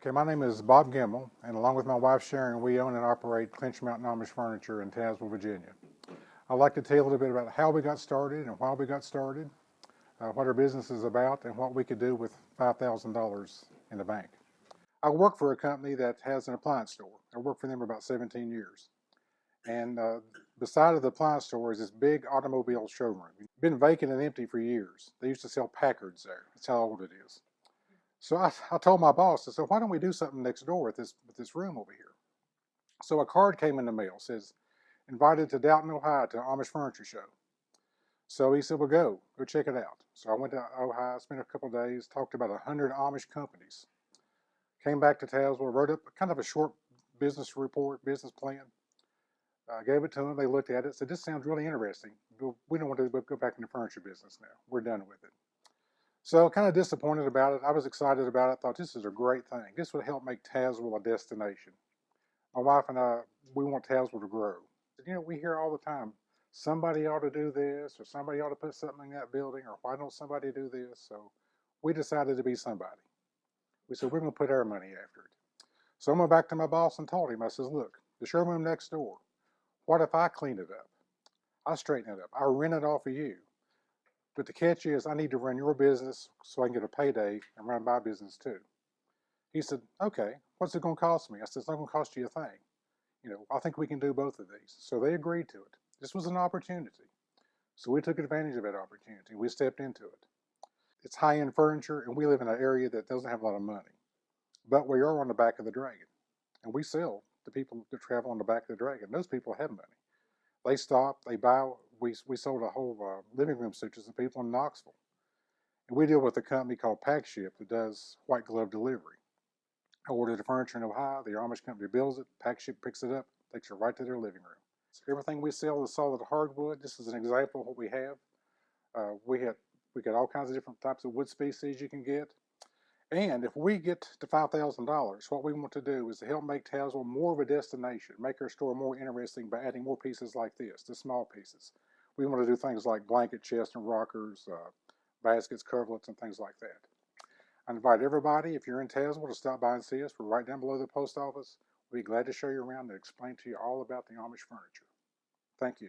Okay, my name is Bob Gemmell, and along with my wife Sharon, we own and operate Clinch Mountain Amish Furniture in Tazewell, Virginia. I'd like to tell you a little bit about how we got started and why we got started, what our business is about, and what we could do with $5,000 in the bank. I work for a company that has an appliance store. I worked for them for about 17 years. And beside of the appliance store is this big automobile showroom. It's been vacant and empty for years. They used to sell Packards there. That's how old it is. So I told my boss, I said, why don't we do something next door with this room over here? So a card came in the mail, says, invited to Dalton, Ohio to Amish Furniture Show. So he said, well, go check it out. So I went to Ohio, spent a couple of days, talked to about 100 Amish companies. Came back to Tazewell, wrote up kind of a short business report, business plan. Gave it to them, they looked at it, said, this sounds really interesting. We don't want to go back in the furniture business now. We're done with it. So kind of disappointed about it. I was excited about it. Thought this is a great thing. This would help make Tazewell a destination. My wife and I, we want Tazewell to grow. You know, we hear all the time, somebody ought to do this, or somebody ought to put something in that building, or why don't somebody do this? So we decided to be somebody. We said, we're going to put our money after it. So I went back to my boss and told him, I says, look, the showroom next door, what if I clean it up? I straighten it up. I rent it off of you. But the catch is I need to run your business so I can get a payday and run my business too. He said, okay, what's it going to cost me? I said, it's not going to cost you a thing. You know, I think we can do both of these. So they agreed to it. This was an opportunity. So we took advantage of that opportunity. We stepped into it. It's high-end furniture, and we live in an area that doesn't have a lot of money. But we are on the back of the Dragon. And we sell to people that travel on the back of the Dragon. Those people have money. They stop, they buy. We sold a whole living room suitures to people in Knoxville. And we deal with a company called Pack Ship that does white glove delivery. I ordered the furniture in Ohio, the Amish company builds it, Pack Ship picks it up, takes it right to their living room. So everything we sell is solid hardwood. This is an example of what we have. We got all kinds of different types of wood species you can get. And if we get to $5,000, what we want to do is to help make Tazewell more of a destination, make our store more interesting by adding more pieces like this, the small pieces. We want to do things like blanket chests and rockers, baskets, coverlets, and things like that. I invite everybody, if you're in Tazewell, to stop by and see us. We're right down below the post office. We'll be glad to show you around and explain to you all about the Amish furniture. Thank you.